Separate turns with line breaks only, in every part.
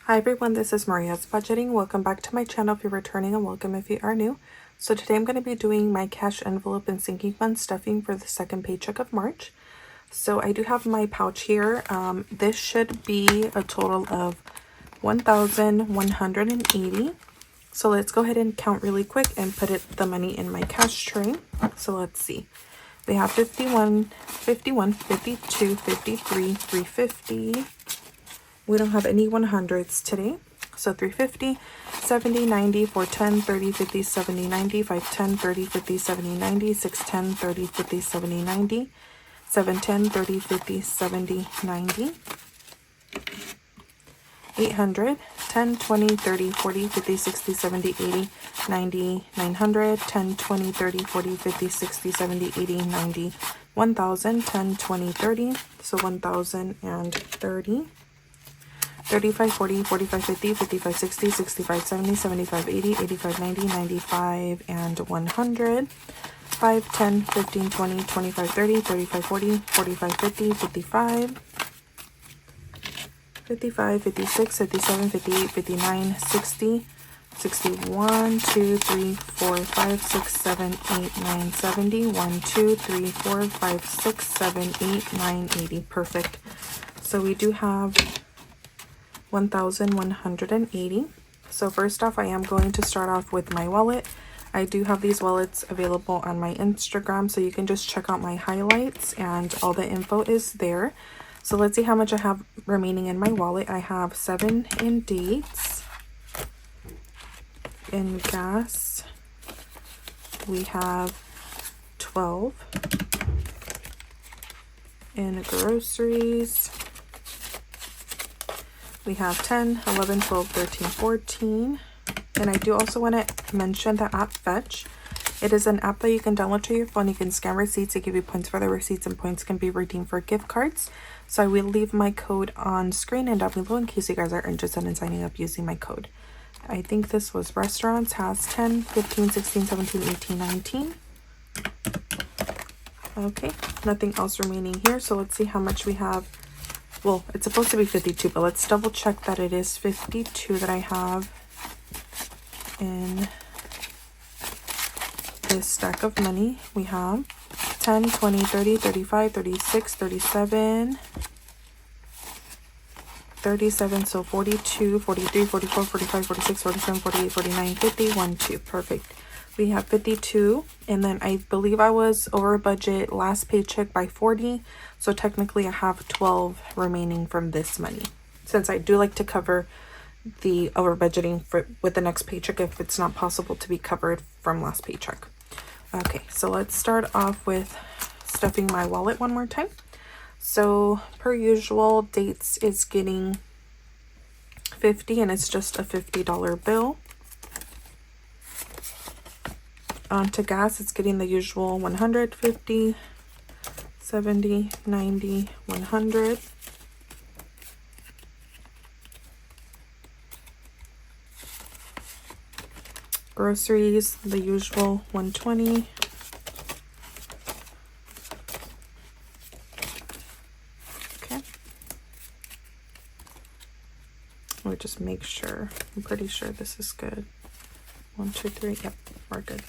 Hi everyone, this is Maria's Budgeting. Welcome back to my channel if you're returning, and welcome if you are new. So today I'm going to be doing my cash envelope and sinking fund stuffing for the second paycheck of March. So I do have my pouch here. This should be a total of 1,180. So let's go ahead and count really quick and put the money in my cash tray. So let's see. We have 51, 52, 53, 350. We don't have any 100s today. So 350, 70, 90, 410, 30, 50, 70, 90, 510, 30, 50, 70, 90, 610, 30, 50, 70, 90, 710, 30, 50, 70, 90, 800, 10, 20, 30, 40, 50, 60, 70, 80, 90, 900, 10, 20, 30, 40, 50, 60, 70, 80, 90, 1,000, 10, 20, 30, so 1,030. 35, 40, 45, 50, 55, 60, 65, 70, 75, 80, 85, 90, 95, and 100. 5, 10, 15, 20, 25, 30, 35, 40, 45, 50, 55, 55, 56, 57, 58, 59, 60, 61, 2, 3, 4, 5, 6, 7, 8, 9, 70, 1, 2, 3, 4, 5, 6, 7, 8, 9, 80. Perfect. So we do have 1,180. So first off, I am going to start off with my wallet. I do have these wallets available on my Instagram, so you can just check out my highlights and all the info is there. So let's see how much I have remaining in my wallet. I have 7 in dates. In gas, we have 12. In groceries, we have 10, 11, 12, 13, 14. And I do also want to mention the app Fetch. It is an app that you can download to your phone. You can scan receipts to give you points for the receipts, and points can be redeemed for gift cards. So I will leave my code on screen and down below in case you guys are interested in signing up using my code. I think this was restaurants, has 10, 15, 16, 17, 18, 19. Okay, nothing else remaining here. So let's see how much we have. Well, it's supposed to be 52, but let's double check that it is 52 that I have in this stack of money. We have 10, 20, 30, 35, 36, 37, 37, so 42, 43, 44, 45, 46, 47, 48, 49, 50, 1, 2. Perfect. We have 52, and then I believe I was over budget last paycheck by 40, so technically I have 12 remaining from this money, since I do like to cover the over budgeting with the next paycheck if it's not possible to be covered from last paycheck. Okay, so let's start off with stuffing my wallet one more time. So per usual, dates is getting 50, and it's just a $50 bill. Onto gas, it's getting the usual 150, 70, 90, 100. Groceries, the usual 120. Okay. Let me just make sure. I'm pretty sure this is good. 1, 2, 3. Yep, we're good.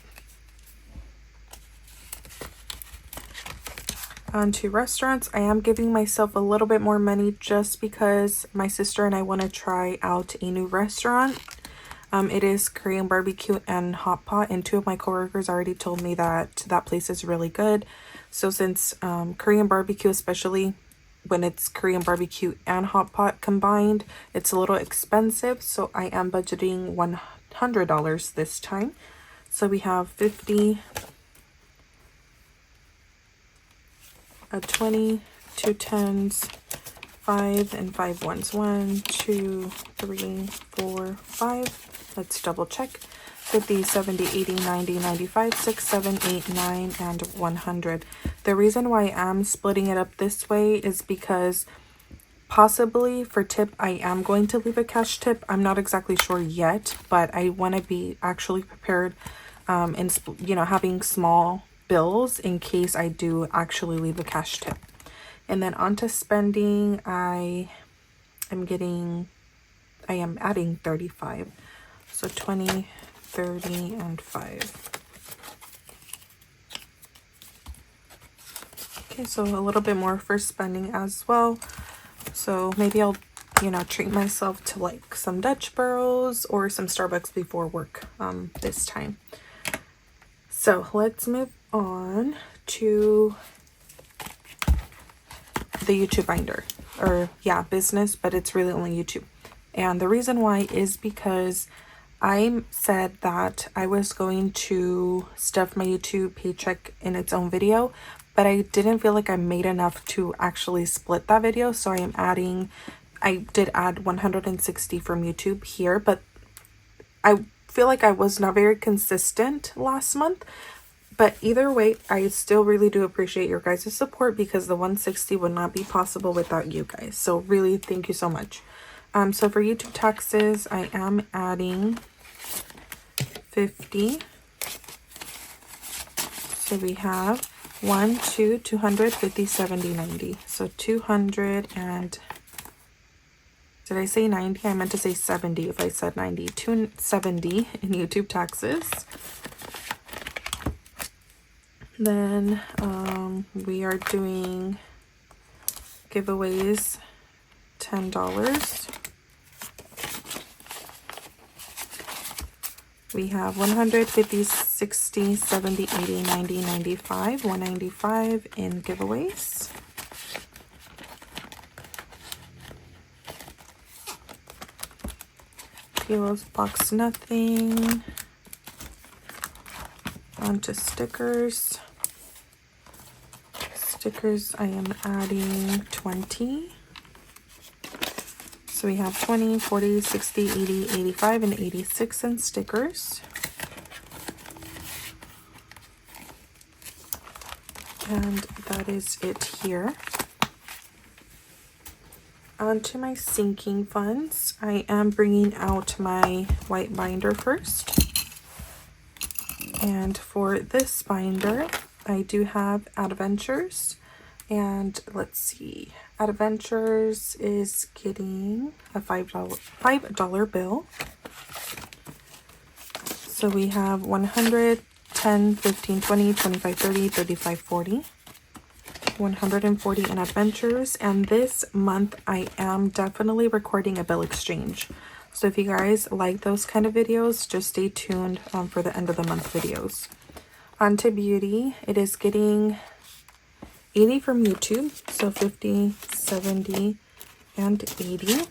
On to restaurants. I am giving myself a little bit more money just because my sister and I want to try out a new restaurant. It is Korean barbecue and hot pot, and 2 of my coworkers already told me that that place is really good. So since Korean barbecue, especially when it's Korean barbecue and hot pot combined, it's a little expensive, so I am budgeting $100 this time. So we have 50, a 20, 2 10s, 5 and 5 ones. 1, 2, 3, 4, 5. Let's double check. 50, 70, 80, 90, 95, 6, 7, 8, 9, and 100. The reason why I'm splitting it up this way is because possibly for tip, I am going to leave a cash tip. I'm not exactly sure yet, but I want to be actually prepared in, having small bills in case I do actually leave a cash tip. And then onto spending, I am getting I am adding 35. So 20, 30, and 5. Okay, so a little bit more for spending as well. So maybe I'll, you know, treat myself to like some Dutch Bros or some Starbucks before work this time. So let's move on to the YouTube binder, or yeah, business, but it's really only YouTube. And the reason why is because I said that I was going to stuff my YouTube paycheck in its own video, but I didn't feel like I made enough to actually split that video. So I did add 160 from YouTube here, but I feel like I was not very consistent last month. But either way, I still really do appreciate your guys' support, because the 160 would not be possible without you guys. So really, thank you so much. So for YouTube taxes, I am adding 50. So we have 1, 2, 200, 50, 70, 90. So 200 and... Did I say 90? I meant to say 70 if I said 90. 270 in YouTube taxes. Then we are doing giveaways, $10. We have 100, 50, 60, 70, 80, 90, 95, 195 in giveaways. Kilos box nothing. On to stickers. Stickers, I am adding 20. So we have 20, 40, 60, 80, 85, and 86 in stickers. And that is it here. On to my sinking funds. I am bringing out my white binder first. And for this binder, I do have Adventures. And let's see, Adventures is getting a $5 bill. So we have 100, 10, 15, 20, 25, 30, 35, 40. 140 in Adventures. And this month I am definitely recording a bill exchange. So if you guys like those kind of videos, just stay tuned for the end of the month videos. On to beauty, it is getting 80 from YouTube, so 50, 70, and 80.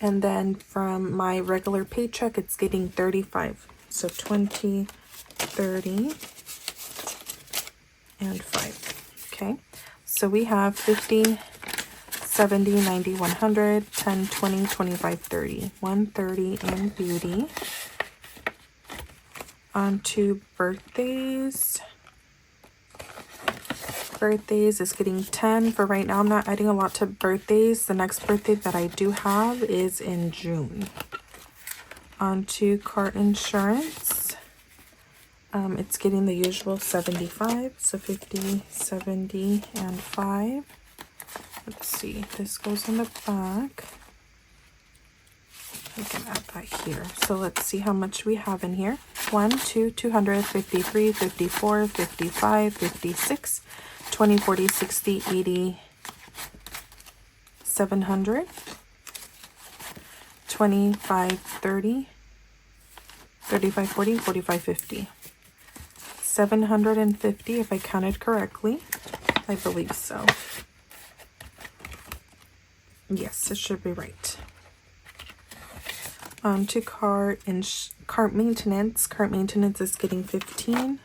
And then from my regular paycheck, it's getting 35. So 20, 30, and 5. Okay, so we have 50, 70, 90, 100, 10, 20, 25, 30. 130 in beauty. On to birthdays. Birthdays is getting 10 for right now. I'm not adding a lot to birthdays. The next birthday that I do have is in June. On to car insurance. It's getting the usual 75. So 50, 70, and 5. Let's see. This goes in the back. I can add that here. So let's see how much we have in here. 1, 2, 200, 53, 54, 55, 56, 20, 40, 60, 80, 700, 25, 30, 35, 40, 45, 50. 750 if I counted correctly. I believe so. Yes, it should be right. On to car maintenance. Car maintenance is getting 15.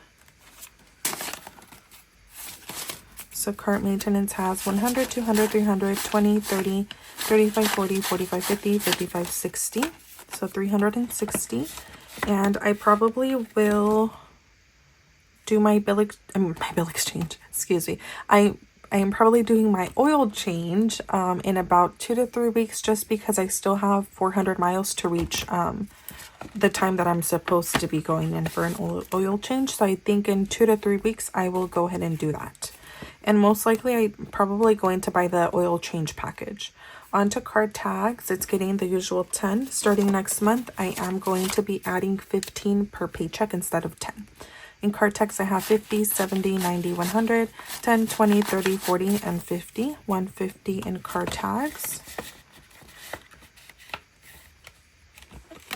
So car maintenance has 100, 200, 300, 20, 30, 35, 40, 45, 50, 55, 60. So 360. And I probably will do my bill exchange. Excuse me. I am probably doing my oil change in about 2 to 3 weeks, just because I still have 400 miles to reach the time that I'm supposed to be going in for an oil change. So I think in 2 to 3 weeks I will go ahead and do that. And most likely I'm probably going to buy the oil change package. On to card tags, it's getting the usual 10. Starting next month, I am going to be adding 15 per paycheck instead of 10. In card tags, I have 50, 70, 90, 100, 10, 20, 30, 40, and 50. 150 in card tags.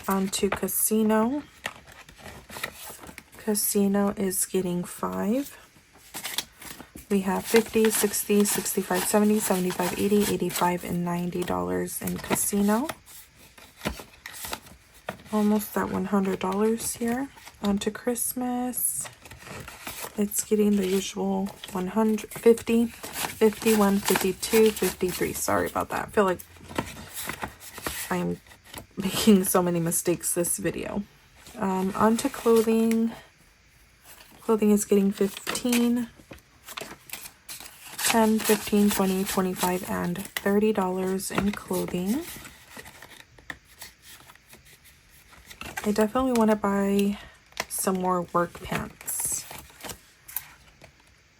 On to casino. Casino is getting 5. We have 50, 60, 65, 70, 75, 80, 85, and $90 in casino. Almost at $100 here. On to Christmas. It's getting the usual 150, 51, 52, 53. Sorry about that. I feel like I'm making so many mistakes this video. On to clothing. Clothing is getting 15. 10, 15, 20, 25, and $30 in clothing. I definitely want to buy some more work pants.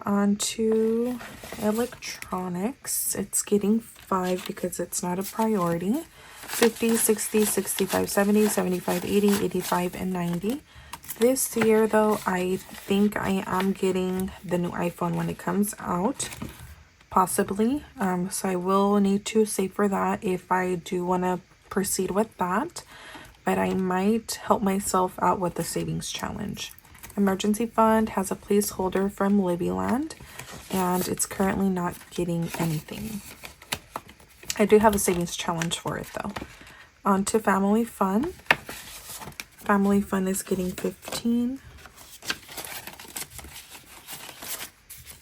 On to electronics. It's getting 5 because it's not a priority. 50, 60, 65, 70, 75, 80, 85, and 90. This year, though, I think I am getting the new iPhone when it comes out. Possibly. So I will need to save for that if I do want to proceed with that. But I might help myself out with the savings challenge. Emergency fund has a placeholder from Libbyland, and it's currently not getting anything. I do have a savings challenge for it though. On to family fun. Family fun is getting 15.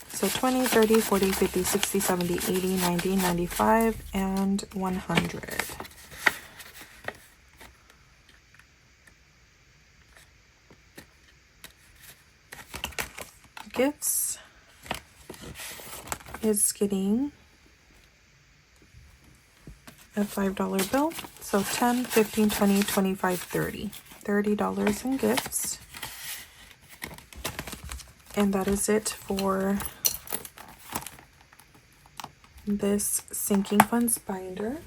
So 20, 30, 40, 50, 60, 70, 80, 90, 95, and 100. Gifts is getting a $5 bill. So 10, 15, 20, 25, 30. $30 in gifts. And that is it for this sinking funds binder.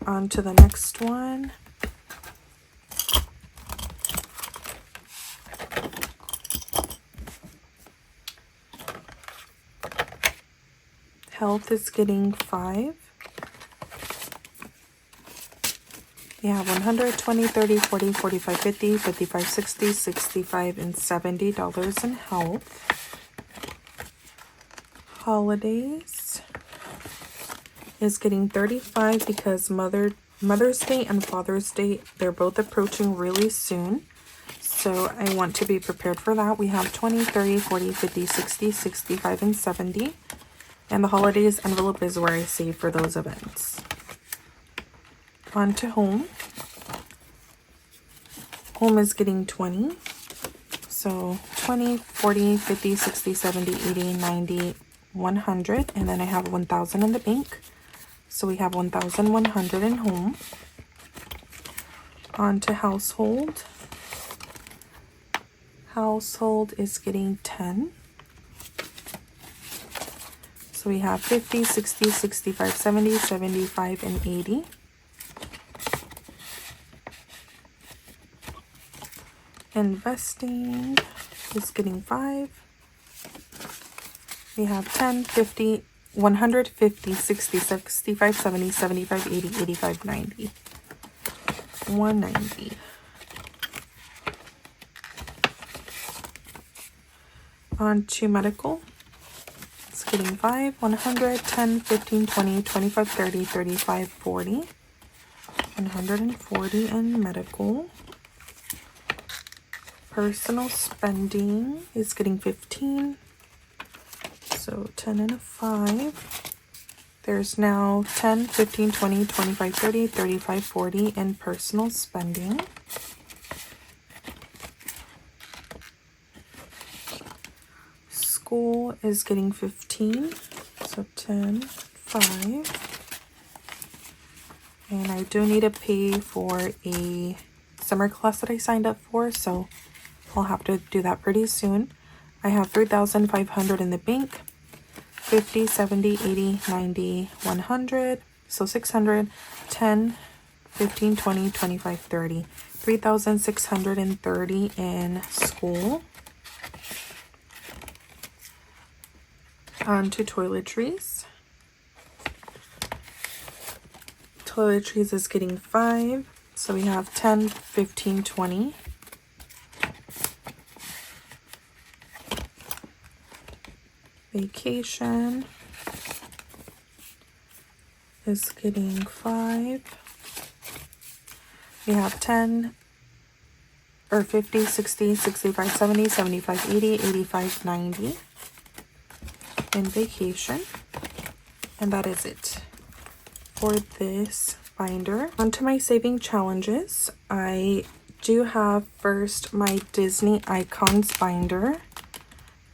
On to the next one. Health is getting 5. We have 100, 20, 30, 40, 45, 50, 55, 60, 65, and $70 in health. Holidays is getting 35 because Mother's Day and Father's Day, they're both approaching really soon. So I want to be prepared for that. We have 20, 30, 40, 50, 60, 65, and 70. And the holidays envelope is where I save for those events. On to home. Home is getting 20. So 20, 40, 50, 60, 70, 80, 90, 100. And then I have 1,000 in the bank. So we have 1,100 in home. On to household. Household is getting 10. So we have 50, 60, 65, 70, 75, and 80. Investing is getting 5. We have 10, 50, 150, 60, 65, 70, 75, 80, 85, 90. 190. On to medical. It's getting 5, 100, 10, 15, 20, 25, 30, 35, 40. 140 in medical. Personal spending is getting 15. So 10 and a 5. There's now 10, 15, 20, 25, 30, 35, 40 in personal spending. School is getting 15. So 10, 5. And I do need to pay for a summer class that I signed up for, so I'll have to do that pretty soon. I have 3,500 in the bank. 50, 70, 80, 90, 100. So 600, 10, 15, 20, 25, 30. 3,630 in school. On to toiletries. Toiletries is getting 5. So we have 10, 15, 20. Vacation is getting 5. We have 10 or 50, 60, 65, 70, 75, 80, 85, 90 in vacation. And that is it for this binder. Onto my saving challenges. I do have first my Disney Icons binder,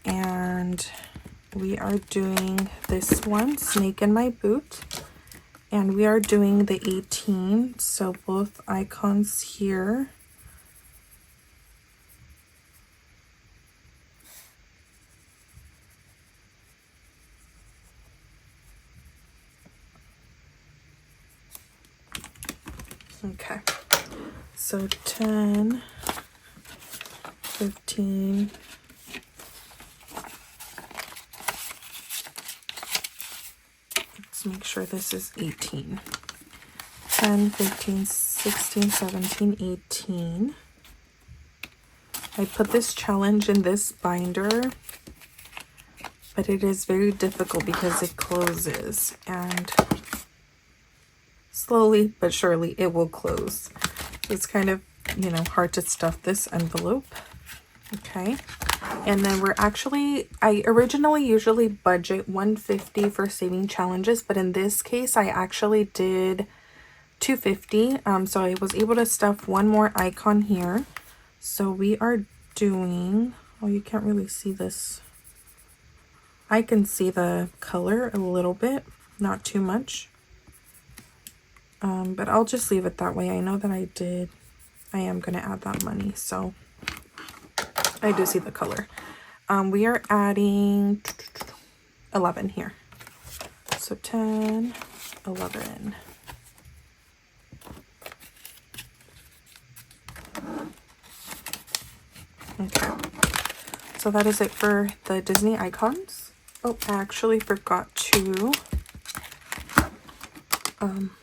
and we are doing this one, Snake in My Boot, and we are doing the 18. So both icons here. Okay, so 10, 15, let's make sure this is 18. 10, 15, 16, 17, 18. I put this challenge in this binder, but it is very difficult because it closes, and slowly but surely it will close. So it's kind of, you know, hard to stuff this envelope. Okay. And then we're actually, I originally usually budget $150 for saving challenges, but in this case I actually did $250. So I was able to stuff one more icon here. So we are doing, oh, you can't really see this. I can see the color a little bit, not too much. But I'll just leave it that way. I know that I am going to add that money, so I do see the color. We are adding 11 here. So 10, 11. Okay. So that is it for the Disney icons. Oh, I actually forgot to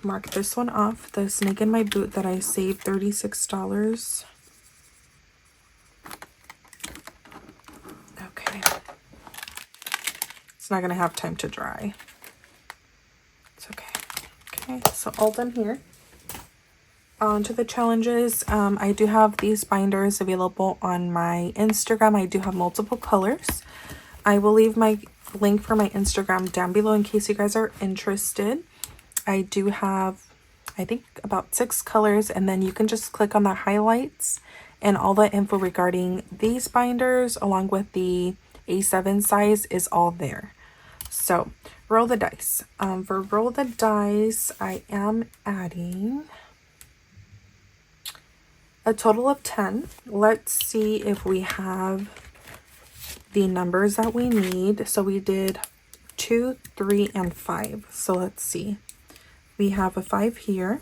mark this one off, the Snake in My Boot that I saved $36. Okay. It's not gonna have time to dry. It's okay. Okay, so all done here. On to the challenges. I do have these binders available on my Instagram. I do have multiple colors. I will leave my link for my Instagram down below in case you guys are interested. I do have, I think, about 6 colors, and then you can just click on the highlights and all the info regarding these binders along with the A7 size is all there. So roll the dice. For roll the dice, I am adding a total of 10. Let's see if we have the numbers that we need. So we did 2, 3, and 5. So let's see. We have a 5 here,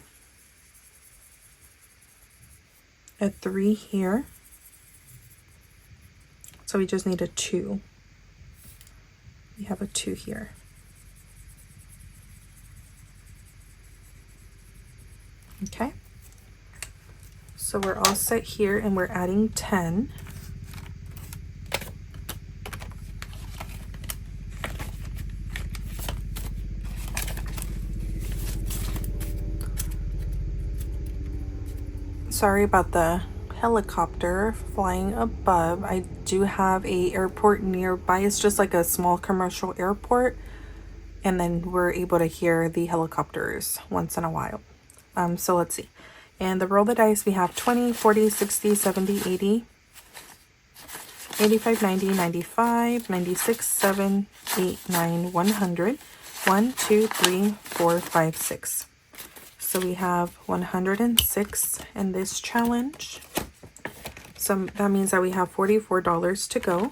a 3 here, so we just need a 2. We have a 2 here. Okay, so we're all set here, and we're adding 10. Sorry about the helicopter flying above. I do have a airport nearby. It's just like a small commercial airport, and then we're able to hear the helicopters once in a while. So let's see. And the roll the dice, we have 20, 40, 60, 70, 80, 85, 90, 95, 96, 7, 8, 9, 100. 1, 2, 3, 4, 5, 6. So we have 106 in this challenge. So that means that we have $44 to go.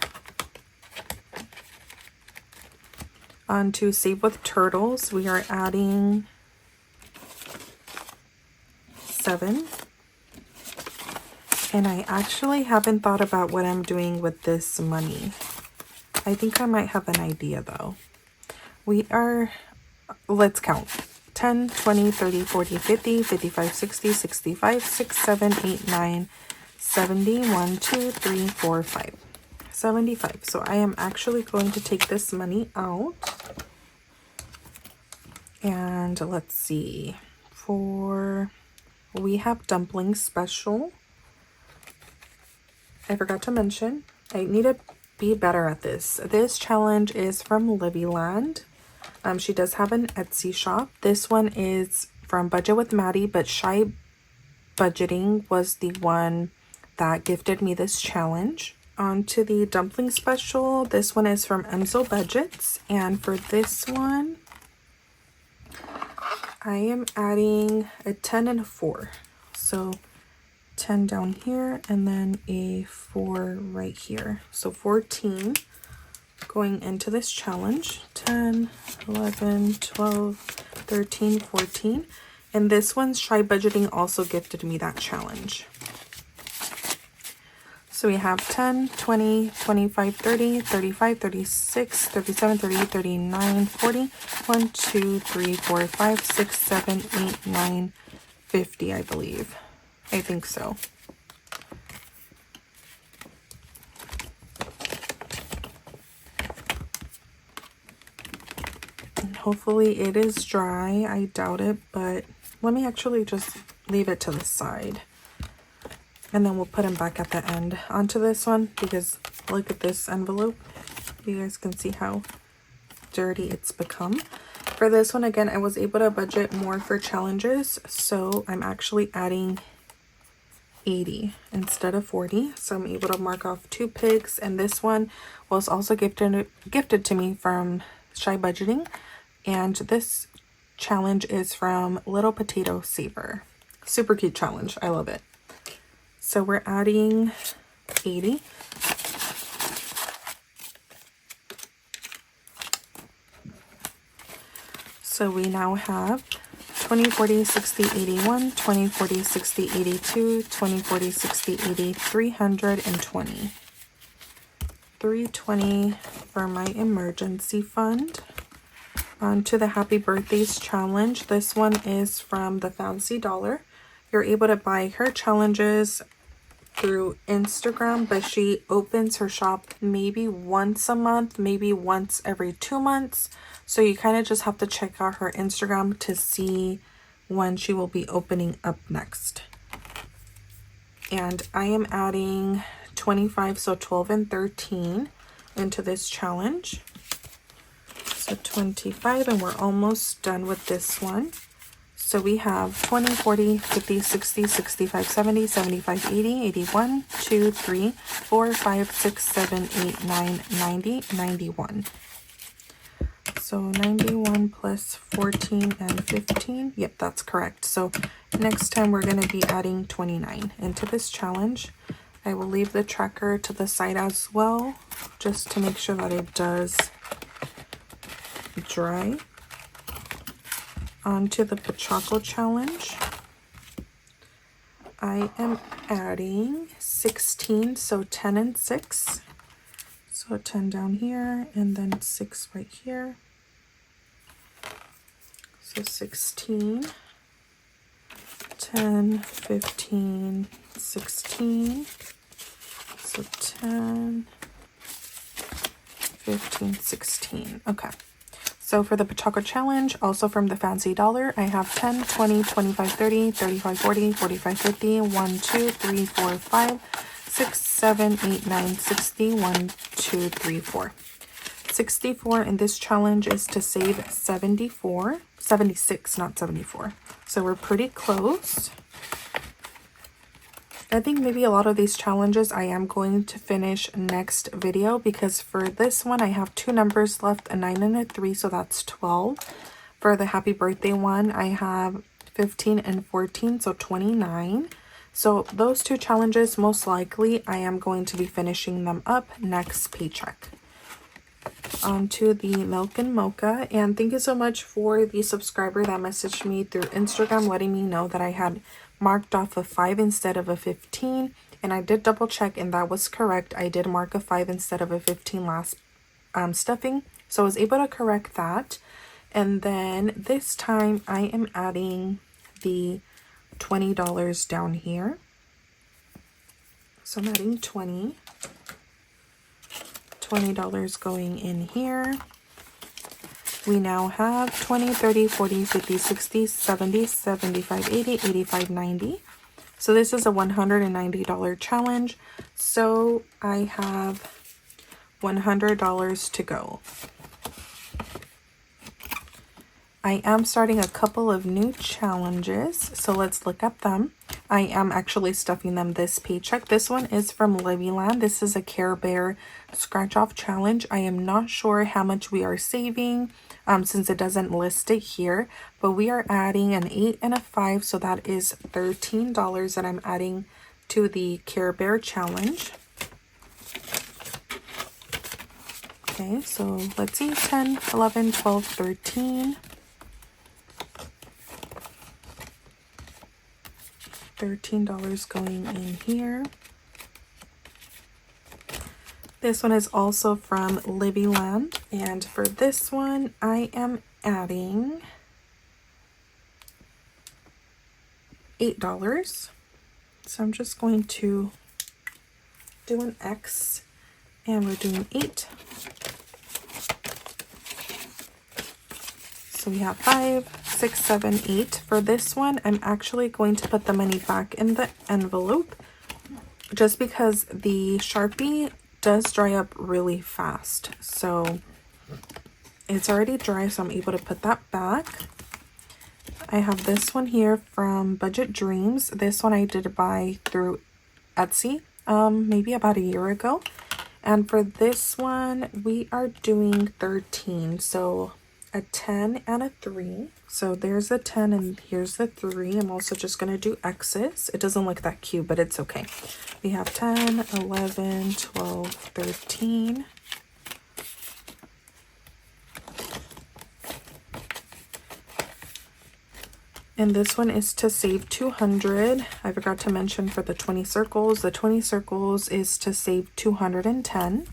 On to Save with Turtles, we are adding 7. And I actually haven't thought about what I'm doing with this money. I think I might have an idea though. We are, let's count. 10, 20, 30, 40, 50, 55, 60, 65, 6, 7, 8, 9, 70, 1, 2, 3, 4, 5. 75. So I am actually going to take this money out. And let's see. We have dumpling special. I forgot to mention, I need to be better at this. This challenge is from Livy Land. She does have an Etsy shop. This one is from Budget with Maddie, but Shy Budgeting was the one that gifted me this challenge. On to the dumpling special. This one is from Enzo Budgets. And for this one, I am adding a 10 and a 4. So 10 down here and then a 4 right here. So 14 going into this challenge. 10, 11, 12, 13, 14. And this one's Shy Budgeting also gifted me that challenge. So we have 10, 20, 25, 30, 35, 36, 37, 38, 39, 40, 1, 2, 3, 4, 5, 6, 7, 8, 9, 50, I believe. I think so. And hopefully it is dry. I doubt it, but let me actually just leave it to the side. And then we'll put them back at the end onto this one, because look at this envelope. You guys can see how dirty it's become. For this one, again, I was able to budget more for challenges, so I'm actually adding 80 instead of 40. So I'm able to mark off 2 pigs, and this one was also gifted to me from Shy Budgeting, and this challenge is from Little Potato Saver. Super cute challenge. I love it. So we're adding 80. So we now have 20, 40, 60, 81, 20, 40, 60, 82, 20, 40, 60, 80, 320. 320 for my emergency fund. On to the Happy Birthdays challenge. This one is from the Fancy Dollar. You're able to buy her challenges through Instagram, but she opens her shop maybe once a month, maybe once every 2 months. So you kind of just have to check out her Instagram to see when she will be opening up next. And I am adding 25, so 12 and 13 into this challenge. So 25, and we're almost done with this one. So we have 20, 40, 50, 60, 65, 70, 75, 80, 81, 2, 3, 4, 5, 6, 7, 8, 9, 90, 91. So 91 plus 14 and 15. Yep, that's correct. So next time we're going to be adding 29 into this challenge. I will leave the tracker to the side as well, just to make sure that it does dry. On to the Pachaco challenge. I am adding 16, so 10 and 6. So 10 down here and then 6 right here. So 16, 10, 15, 16. So 10, 15, 16. Okay. So for the Pachaco challenge, also from the Fancy Dollar, I have 10, 20, 25, 30, 35, 40, 45, 50, 1, 2, 3, 4, 5, 6, 7, 8, 9, 60, 1, 2, 3, 4. 64 in this challenge is to save 76, not 74. So we're pretty close. I think maybe a lot of these challenges I am going to finish next video, because for this one I have 2 numbers left, a 9 and a 3, so that's 12. For the Happy Birthday one, I have 15 and 14, so 29. So those 2 challenges, most likely I am going to be finishing them up next paycheck. onto the Milk and Mocha. And thank you so much for the subscriber that messaged me through Instagram letting me know that I had marked off a 5 instead of a 15. And I did double check and that was correct. I did mark a 5 instead of a 15 last stuffing. So I was able to correct that. And then this time I am adding the $20 down here. So I'm adding $20 going in here. We now have 20, 30, 40, 50, 60, 70, 75, 80, 85, 90. So this is a $190 challenge. So I have $100 to go. I am starting a couple of new challenges, so let's look at them. I am actually stuffing them this paycheck. This one is from Livyland. This is a Care Bear scratch off challenge. I am not sure how much we are saving since it doesn't list it here, but we are adding an 8 and a 5, so that is $13 that I'm adding to the Care Bear challenge. Okay, so let's see, 10, 11, 12, 13. $13 going in here. This one is also from Livyland, and for this one I am adding $8. So I'm just going to do an X and we're doing 8. So we have 5, 6, 7, 8. For this one, I'm actually going to put the money back in the envelope just because the Sharpie does dry up really fast. So it's already dry, so I'm able to put that back. I have this one here from Budget Dreams. This one I did buy through Etsy maybe about a year ago. And for this one, we are doing 13. So a 10 and a 3. So there's a 10 and here's the 3. I'm also just going to do X's. It doesn't look that cute, but it's okay. We have 10, 11, 12, 13. And this one is to save 200. I forgot to mention for the 20 circles. The 20 circles is to save 210.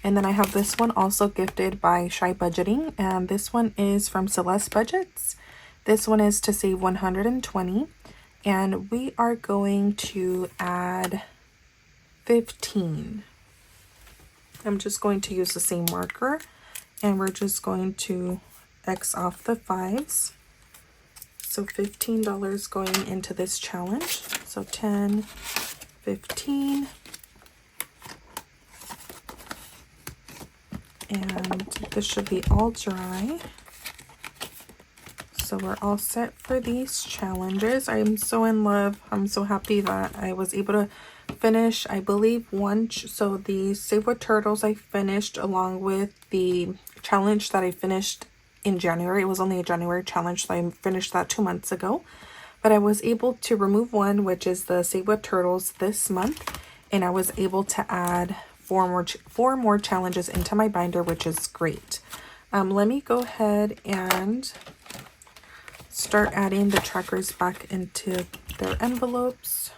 And then I have this one also gifted by Shy Budgeting, and this one is from Celeste Budgets. This one is to save 120, and we are going to add 15. I'm just going to use the same marker, and we're just going to X off the 5s. So $15 going into this challenge. So 10, 15. And this should be all dry. So we're all set for these challenges. I'm so in love. I'm so happy that I was able to finish, I believe, one. So the Save with Turtles I finished along with the challenge that I finished in January. It was only a January challenge, so I finished that 2 months ago. But I was able to remove one, which is the Save with Turtles this month. And I was able to add four more challenges into my binder, which is great. Let me go ahead and start adding the trackers back into their envelopes.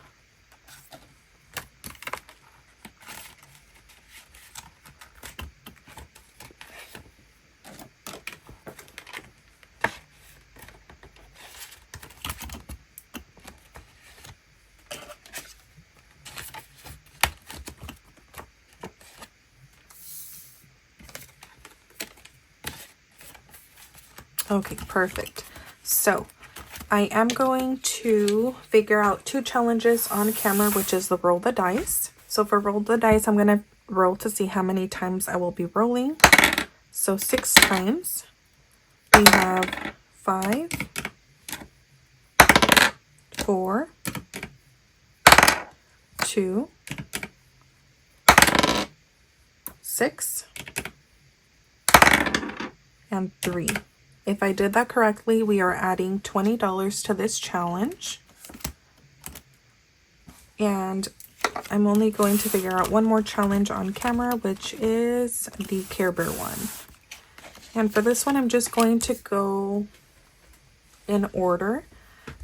Okay, perfect. So I am going to figure out 2 challenges on camera, which is the roll the dice. So for roll the dice, I'm going to roll to see how many times I will be rolling. So 6 times. We have 5, 4, 2, 6, and 3. If I did that correctly, we are adding $20 to this challenge. And I'm only going to figure out one more challenge on camera, which is the Care Bear one. And for this one, I'm just going to go in order.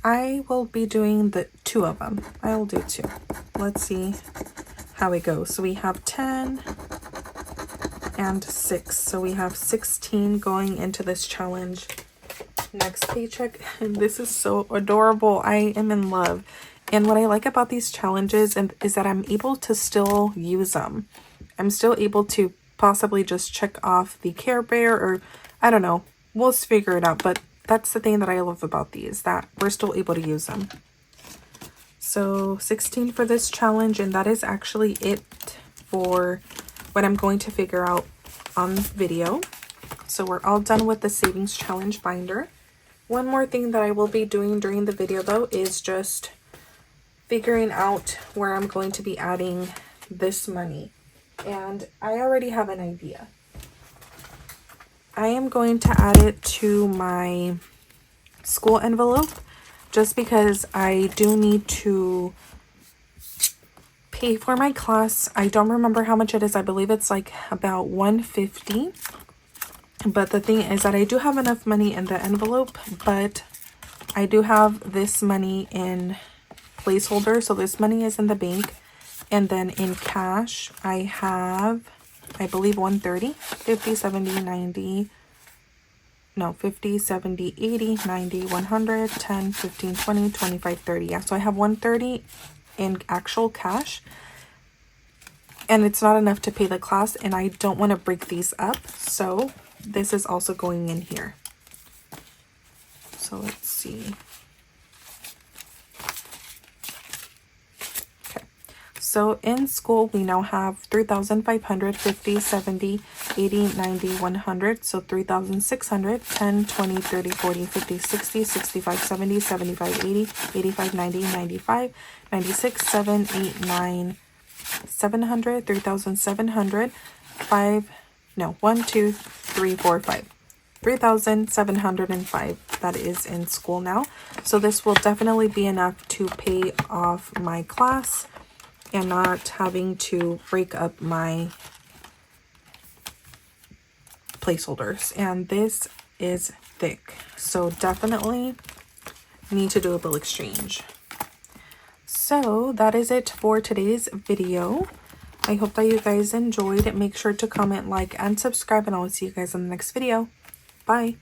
I will be doing the 2 of them. I will do 2. Let's see how it goes. So we have 10 and 6. So we have 16 going into this challenge. Next paycheck. And this is so adorable. I am in love. And what I like about these challenges is that I'm able to still use them. I'm still able to possibly just check off the Care Bear, or I don't know. We'll figure it out. But that's the thing that I love about these, that we're still able to use them. So 16 for this challenge, and that is actually it for what I'm going to figure out on video. So we're all done with the savings challenge binder. One more thing that I will be doing during the video though is just figuring out where I'm going to be adding this money. And I already have an idea. I am going to add it to my school envelope just because I do need to pay for my class. I don't remember how much it is. I believe it's like about $150. But the thing is that I do have enough money in the envelope, but I do have this money in placeholder. So this money is in the bank, and then in cash I have, I believe, 130, 50, 70, 90, no, 50, 70, 80, 90, 100, 10, 15, 20, 25, 30. Yeah, so I have 130 in actual cash, and it's not enough to pay the class, and I don't want to break these up, so this is also going in here. So let's see. So in school, we now have 3,500, 50, 70, 80, 90, 100. So 3,600, 10, 20, 30, 40, 50, 60, 65, 70, 75, 80, 85, 90, 95, 96, 7, 8, 9, 700, 3,700, 5, no, 1, 2, 3, 4, 5. 3,705. That is in school now. So this will definitely be enough to pay off my class and not having to break up my placeholders. And this is thick, so definitely need to do a bill exchange. So that is it for today's video. I hope that you guys enjoyed. Make sure to comment, like, and subscribe, and I will see you guys in the next video. Bye.